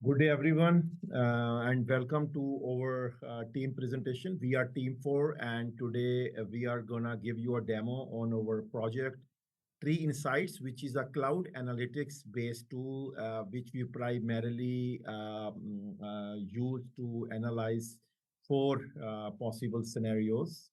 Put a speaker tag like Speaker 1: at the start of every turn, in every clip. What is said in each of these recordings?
Speaker 1: Good day, everyone, and welcome to our team presentation. We are Team 4, and today we are gonna give you a demo on our project Tree Insights, which is a cloud analytics-based tool which we primarily use to analyze four possible scenarios,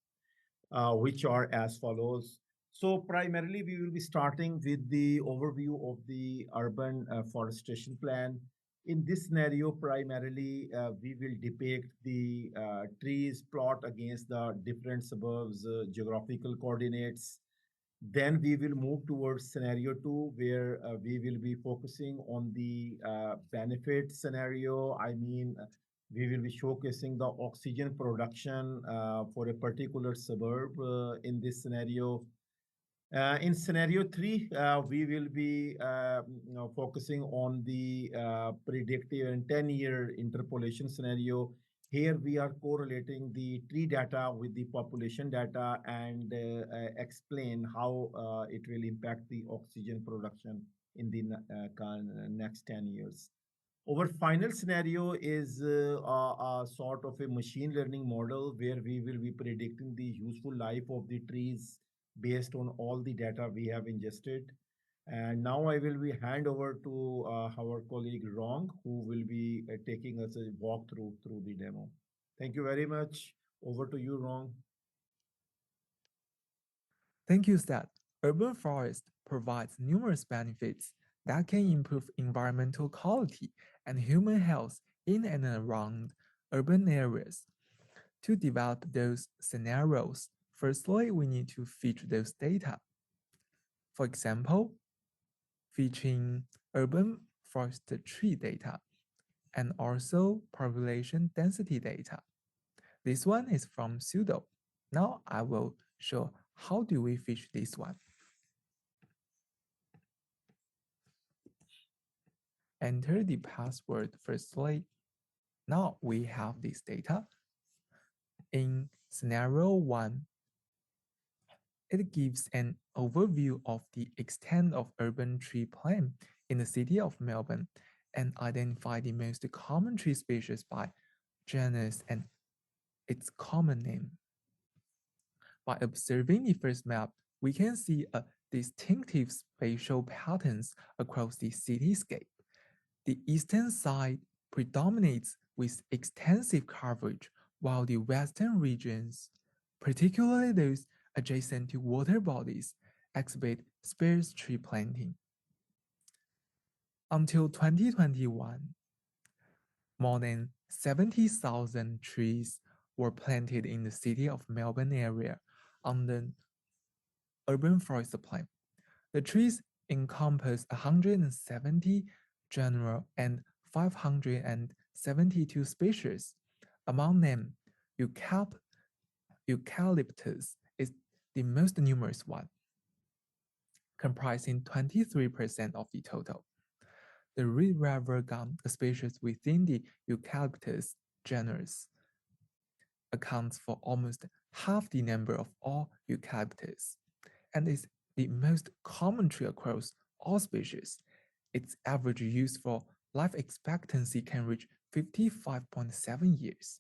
Speaker 1: which are as follows. So primarily, we will be starting with the overview of the urban forestation plan. In this scenario, primarily, we will depict the trees plot against the different suburbs, geographical coordinates. Then we will move towards scenario two, where we will be focusing on the benefit scenario. We will be showcasing the oxygen production for a particular suburb in this scenario. In scenario three, we will be focusing on the predictive and 10-year interpolation scenario. Here we are correlating the tree data with the population data and explain how it will impact the oxygen production in the next 10 years. Our final scenario is a sort of a machine learning model where we will be predicting the useful life of the trees based on all the data we have ingested. And now I will be hand over to our colleague Rong, who will be taking us a walkthrough through the demo. Thank you very much. Over to you, Rong.
Speaker 2: Thank you, Seth. Urban forest provides numerous benefits that can improve environmental quality and human health in and around urban areas. To develop those scenarios, firstly, we need to feature those data. For example, featuring urban forest tree data and also population density data. This one is from Pseudo. Now I will show how do we feature this one. Enter the password firstly. Now we have this data. In scenario 1, it gives an overview of the extent of urban tree plant in the city of Melbourne and identify the most common tree species by genus and its common name. By observing the first map, we can see a distinctive spatial patterns across the cityscape. The eastern side predominates with extensive coverage, while the western regions, particularly those adjacent to water bodies, exhibit sparse tree planting. Until 2021, more than 70,000 trees were planted in the city of Melbourne area under urban forest plan. The trees encompass 170 genera and 572 species. Among them, eucalyptus is the most numerous one, comprising 23% of the total. The red river gum, a species within the eucalyptus genus, accounts for almost half the number of all eucalyptus and is the most common tree across all species. Its average useful life expectancy can reach 55.7 years.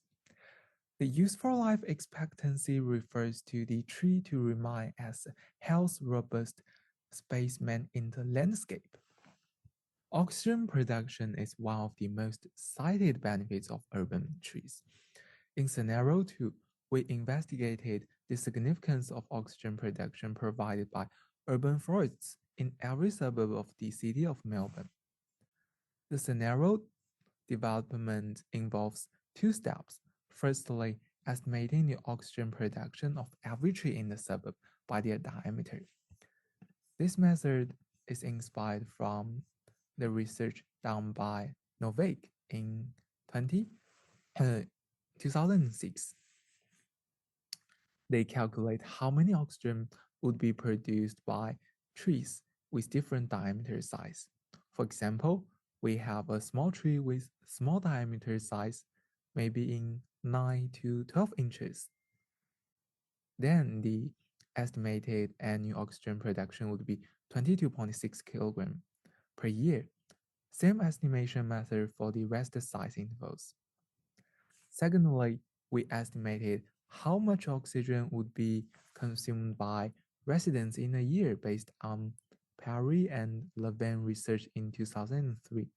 Speaker 2: The useful life expectancy refers to the tree to remain as a health robust specimen in the landscape. Oxygen production is one of the most cited benefits of urban trees. In scenario 2, we investigated the significance of oxygen production provided by urban forests in every suburb of the city of Melbourne. The scenario development involves two steps. Firstly, estimating the oxygen production of every tree in the suburb by their diameter. This method is inspired from the research done by Novak in 2006. They calculate how many oxygen would be produced by trees with different diameter size. For example, we have a small tree with small diameter size, maybe in 9 to 12 inches. Then the estimated annual oxygen production would be 22.6 kilogram per year. Same estimation method for the rest size intervals. Secondly, we estimated how much oxygen would be consumed by residents in a year based on Perry and Levin research in 2003.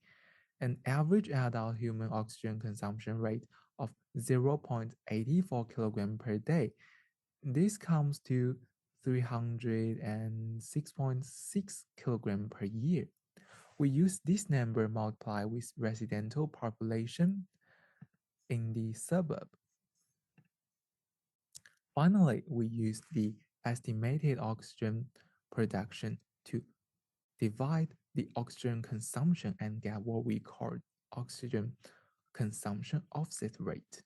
Speaker 2: An average adult human oxygen consumption rate of 0.84 kilogram per day. This comes to 306.6 kilogram per year. We use this number multiplied with residential population in the suburb. Finally, we use the estimated oxygen production to divide the oxygen consumption and get what we call oxygen consumption offset rate.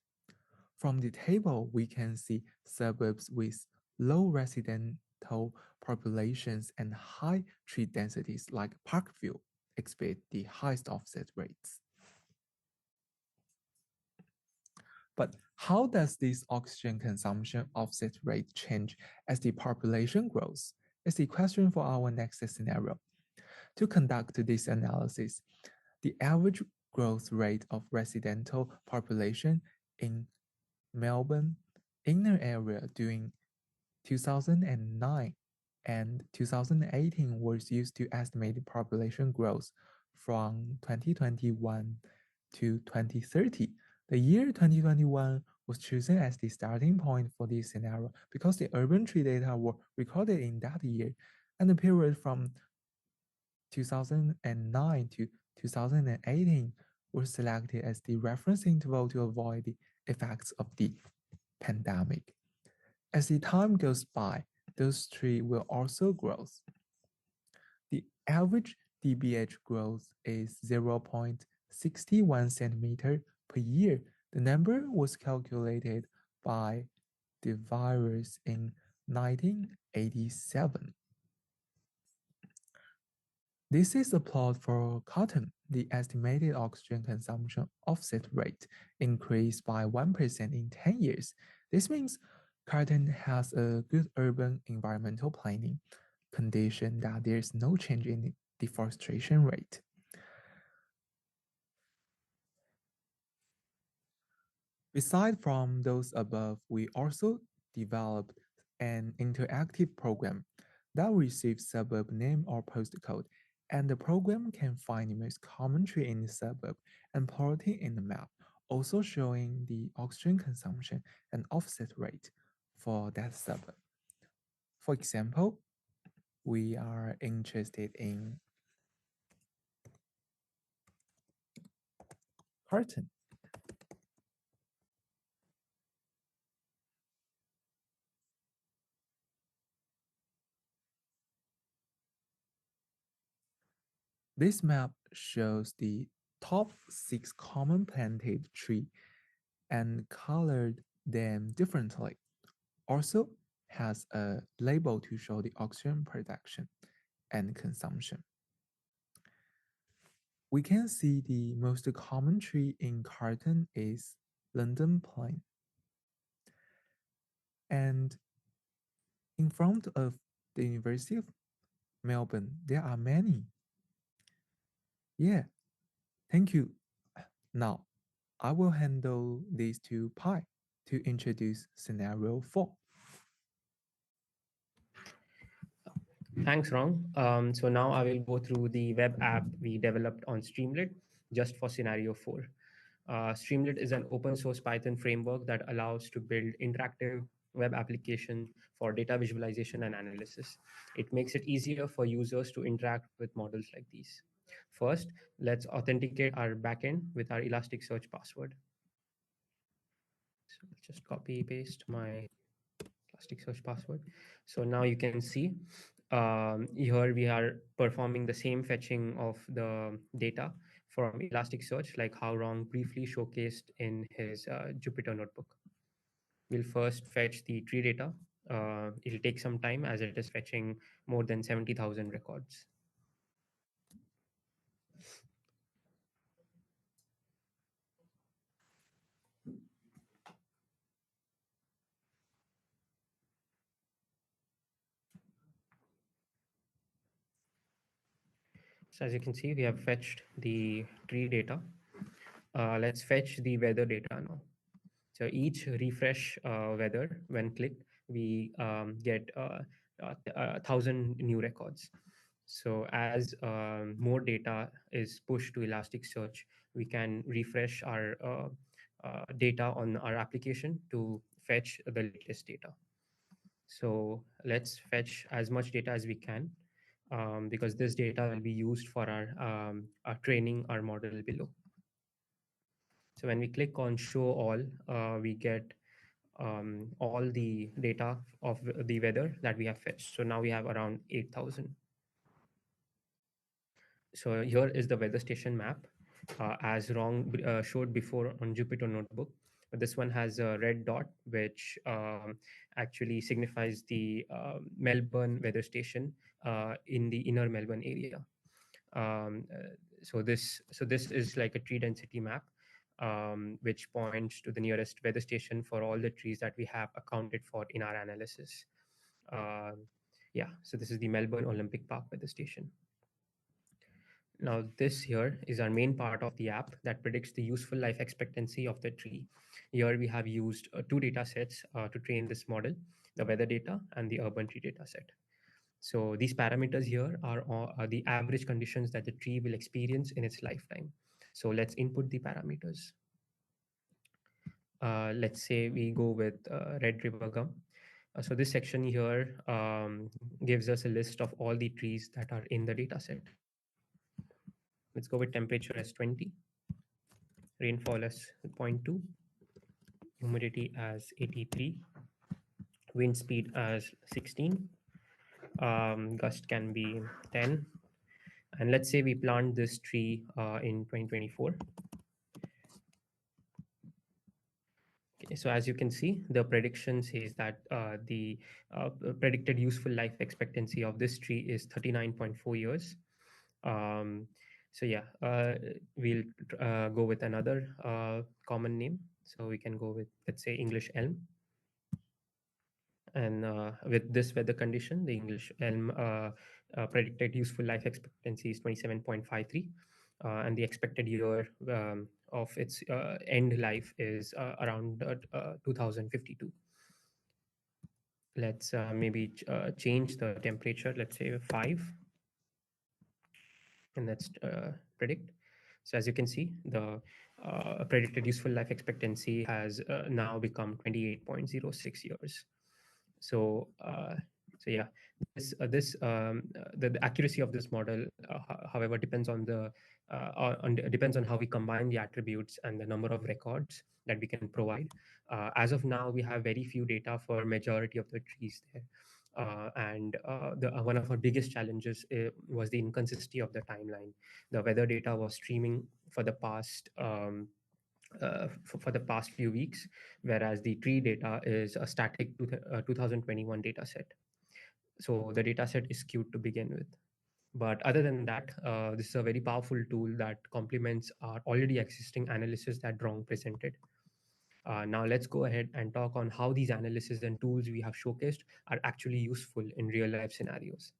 Speaker 2: From the table, we can see suburbs with low residential populations and high tree densities like Parkville exhibit the highest offset rates. But how does this oxygen consumption offset rate change as the population grows? Is the question for our next scenario. To conduct this analysis, the average growth rate of residential population in Melbourne inner area during 2009 and 2018 was used to estimate the population growth from 2021 to 2030. The year 2021 was chosen as the starting point for this scenario because the urban tree data were recorded in that year, and the period from 2009 to 2018 was selected as the reference interval to avoid the effects of the pandemic. As the time goes by, those trees will also grow. The average DBH growth is 0.61 centimeter per year. The number was calculated by the virus in 1987. This is a plot for cotton. The estimated oxygen consumption offset rate increased by 1% in 10 years. This means cotton has a good urban environmental planning condition that there's no change in the deforestation rate. Aside from those above, we also developed an interactive program that receives suburb name or postcode, and the program can find the most common tree in the suburb and plot it in the map, also showing the oxygen consumption and offset rate for that suburb. For example, we are interested in Carlton. This map shows the top 6 common planted tree and colored them differently. Also has a label to show the oxygen production and consumption. We can see the most common tree in Carlton is London pine. And in front of the University of Melbourne, there are many. Yeah, thank you. Now, I will handle these to Pi to introduce scenario 4.
Speaker 3: Thanks, Rong. So now I will go through the web app we developed on Streamlit just for scenario 4. Streamlit is an open source Python framework that allows to build interactive web application for data visualization and analysis. It makes it easier for users to interact with models like these. First, let's authenticate our backend with our Elasticsearch password. So let's just copy paste my Elasticsearch password. So now you can see here we are performing the same fetching of the data from Elasticsearch, like how Rong briefly showcased in his Jupyter notebook. We'll first fetch the tree data. It'll take some time as it is fetching more than 70,000 records. So as you can see, we have fetched the tree data. Let's fetch the weather data now. So each refresh weather, when clicked, we get 1,000 new records. So as more data is pushed to Elasticsearch, we can refresh our data on our application to fetch the latest data. So let's fetch as much data as we can, because this data will be used for our training our model below. So when we click on show all, we get all the data of the weather that we have fetched. So now we have around 8,000. So here is the weather station map, as Rong showed before on Jupyter Notebook. But this one has a red dot, which actually signifies the Melbourne weather station in the inner Melbourne area. So this is like a tree density map, which points to the nearest weather station for all the trees that we have accounted for in our analysis. Yeah, so this is the Melbourne Olympic Park weather station. Now, this here is our main part of the app that predicts the useful life expectancy of the tree. Here we have used two data sets to train this model, the weather data and the urban tree data set. So these parameters here are the average conditions that the tree will experience in its lifetime. So let's input the parameters. Let's say we go with Red River Gum. So this section here gives us a list of all the trees that are in the data set. Let's go with temperature as 20, rainfall as 0.2, humidity as 83, wind speed as 16, gust can be 10. And let's say we plant this tree in 2024. Okay, so as you can see, the prediction says that the predicted useful life expectancy of this tree is 39.4 years. So yeah, we'll go with another common name. So we can go with, let's say, English elm. And with this weather condition, the English elm predicted useful life expectancy is 27.53, and the expected year of its end life is around 2052. Let's maybe change the temperature, let's say 5, and let's predict. So as you can see, the predicted useful life expectancy has now become 28.06 years. So yeah, the accuracy of this model, however, depends on depends on how we combine the attributes and the number of records that we can provide. As of now, we have very few data for majority of the trees there. And one of our biggest challenges was the inconsistency of the timeline. The weather data was streaming for the past for the past few weeks, whereas the tree data is a static 2021 data set. So the data set is skewed to begin with. But other than that, this is a very powerful tool that complements our already existing analysis that Rong presented. Now let's go ahead and talk on how these analysis and tools we have showcased are actually useful in real life scenarios.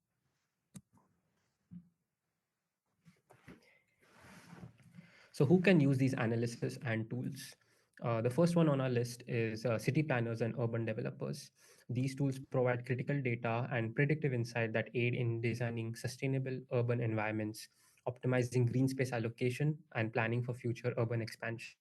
Speaker 3: So who can use these analysis and tools? The first one on our list is city planners and urban developers. These tools provide critical data and predictive insight that aid in designing sustainable urban environments, optimizing green space allocation, and planning for future urban expansion.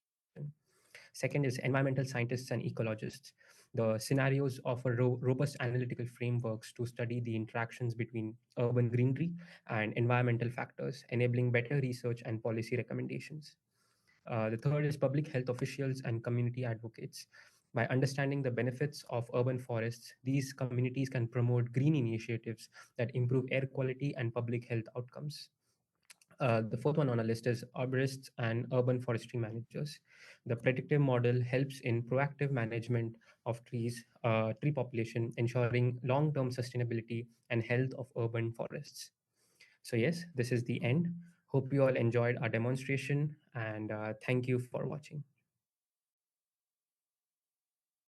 Speaker 3: Second is environmental scientists and ecologists. The scenarios offer robust analytical frameworks to study the interactions between urban greenery and environmental factors, enabling better research and policy recommendations. The third is public health officials and community advocates. By understanding the benefits of urban forests, these communities can promote green initiatives that improve air quality and public health outcomes. The fourth one on our list is arborists and urban forestry managers. The predictive model helps in proactive management of tree population, ensuring long-term sustainability and health of urban forests. So yes, this is the end. Hope you all enjoyed our demonstration, and thank you for watching.